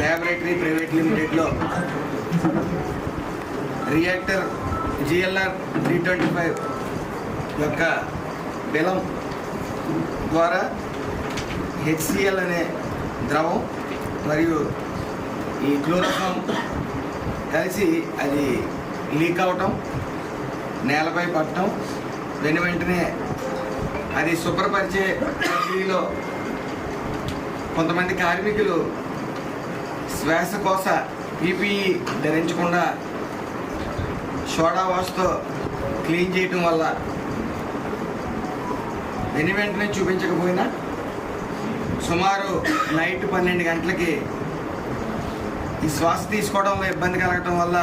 Laboratory private లిమిటెడ్లో reactor GLR 325 యొక్క బెలం ద్వారా HCl అనే ద్రవం మరియు ఈ క్లోరోఫామ్ కలిసి అది లీక్ అవటం, నేలపై పడటం, వెంటనే అది శుభ్రపరిచే ప్రక్రియలో కొంతమంది కార్మికులు శ్వాసకోశ పీపీఈ ధరించకుండా సోడా వాష్తో క్లీన్ చేయటం వల్ల వెంటనే చూపించకపోయినా సుమారు నైట్ 12 గంటలకి ఈ శ్వాస తీసుకోవడంలో ఇబ్బంది కలగటం వల్ల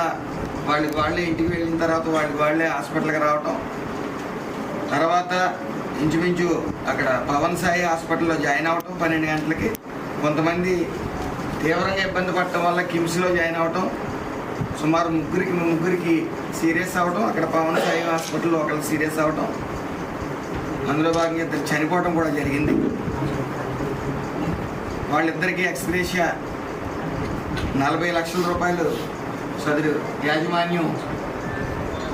వాళ్ళే ఇంటికి వెళ్ళిన తర్వాత వాళ్ళే హాస్పిటల్కి రావటం, తర్వాత ఇంచుమించు అక్కడ పవన్ సాయి హాస్పిటల్లో జాయిన్ అవ్వటం 12 గంటలకి, కొంతమంది తీవ్రంగా ఇబ్బంది పడటం వల్ల కిమ్స్లో జాయిన్ అవ్వటం, సుమారు ముగ్గురికి సీరియస్ అవ్వటం, అక్కడ పవన్ సాయి హాస్పిటల్లో ఒకరికి సీరియస్ అవ్వటం, అందులో భాగంగా 2 చనిపోవటం కూడా జరిగింది. వాళ్ళిద్దరికీ ఎక్స్గ్రేషియా 40 లక్షల రూపాయలు సదరు యాజమాన్యం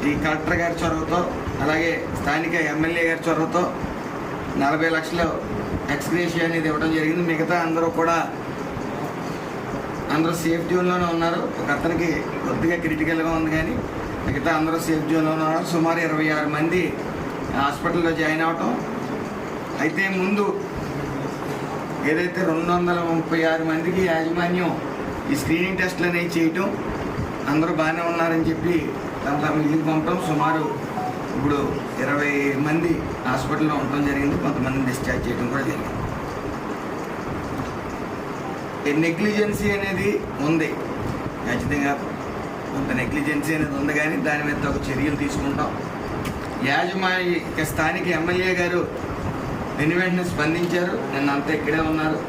ఈ కలెక్టర్ గారి చొరవతో, అలాగే స్థానిక ఎమ్మెల్యే గారి చొరవతో 40 లక్షలు ఎక్స్గ్రేషియా అనేది ఇవ్వడం జరిగింది. మిగతా అందరూ సేఫ్ జోన్లోనే ఉన్నారు. ఒక అతనికి కొద్దిగా క్రిటికల్గా ఉంది, కానీ మిగతా అందరూ సేఫ్ జోన్లో ఉన్నారు. సుమారు 26 మంది హాస్పిటల్లో జాయిన్ అవ్వటం. అయితే ముందు ఏదైతే 236 మందికి యాజమాన్యం ఈ స్క్రీనింగ్ టెస్ట్లు అనేవి చేయటం, అందరూ బాగానే ఉన్నారని చెప్పి తమ ఇంటికి పంపడం, సుమారు ఇప్పుడు 20 మంది హాస్పిటల్లో ఉండటం జరిగింది. కొంతమంది డిశ్చార్జ్ చేయడం కూడా జరిగింది. నెగ్లిజెన్సీ అనేది ఉంది, ఖచ్చితంగా కొంత నెగ్లిజెన్సీ అనేది ఉంది, కానీ దాని మీద ఒక చర్యలు తీసుకుంటాం. యాజమాన్య స్థానిక ఎమ్మెల్యే గారు వెంటనే స్పందించారు. నిన్న అంతా ఇక్కడే ఉన్నారు,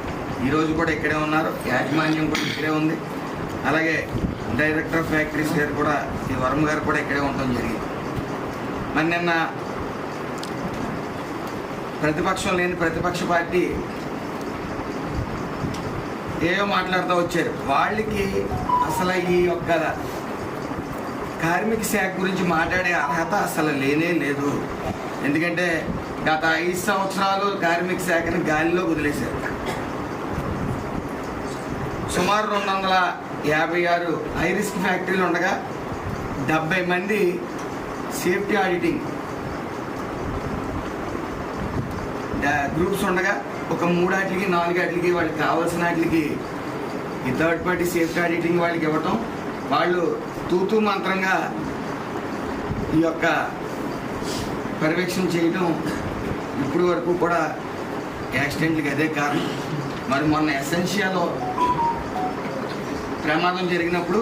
ఈరోజు కూడా ఇక్కడే ఉన్నారు, యాజమాన్యం కూడా ఇక్కడే ఉంది. అలాగే డైరెక్టర్ ఆఫ్ ఫ్యాక్టరీస్ గారు కూడా, ఈ వర్మ గారు కూడా ఇక్కడే ఉండటం జరిగింది. మరి నిన్న ప్రతిపక్షం లేని ప్రతిపక్ష పార్టీ ఏవో మాట్లాడుతూ వచ్చారు. వాళ్ళకి అసలు ఈ యొక్క కార్మిక శాఖ గురించి మాట్లాడే అర్హత అసలు లేనే లేదు. ఎందుకంటే గత 5 సంవత్సరాలు కార్మిక శాఖని గాలిలో వదిలేశారు. సుమారు 256 హై రిస్క్ ఫ్యాక్టరీలు ఉండగా 70 మంది సేఫ్టీ ఆడిటింగ్ గ్రూప్స్ ఉండగా ఒక 3 4 వాళ్ళకి కావాల్సిన వాటికి ఈ థర్డ్ పార్టీ సేఫ్టీ ఆడిటింగ్ వాళ్ళకి ఇవ్వటం, వాళ్ళు తూతూ మంత్రంగా ఈ యొక్క పర్యవేక్షణ చేయటం, ఇప్పుడు వరకు కూడా యాక్సిడెంట్లకి అదే కారణం. మరి మొన్న ఎసెన్షియాలో ప్రమాదం జరిగినప్పుడు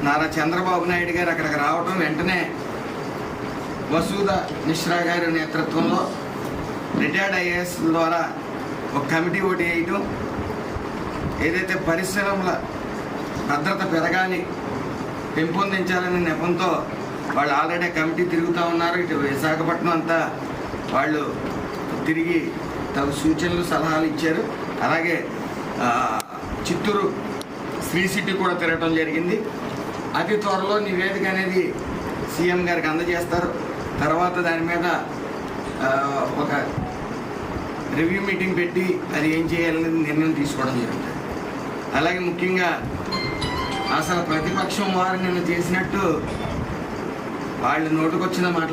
నారా చంద్రబాబు నాయుడు గారు అక్కడికి రావటం, వెంటనే వసుధ మిశ్రా గారి నేతృత్వంలో రిటైర్డ్ ఐఏఎస్ ద్వారా ఒక కమిటీ ఒకటి వేయటం, ఏదైతే పరిశ్రమల భద్రత పెంపొందించాలనే నెపంతో వాళ్ళు ఆల్రెడీ కమిటీ తిరుగుతూ ఉన్నారు. ఇటు విశాఖపట్నం అంతా వాళ్ళు తిరిగి తగు సూచనలు సలహాలు ఇచ్చారు. అలాగే చిత్తూరు శ్రీ సిటీ కూడా తిరగటం జరిగింది. అతి త్వరలో నివేదిక అనేది సీఎం గారికి అందజేస్తారు. తర్వాత దాని మీద ఒక రివ్యూ మీటింగ్ పెట్టి అది ఏం చేయాలనేది నిర్ణయం తీసుకోవడం జరుగుతుంది. అలాగే ముఖ్యంగా అసలు ప్రతిపక్షం వారు నిన్న చేసినట్టు వాళ్ళు నోటుకొచ్చిన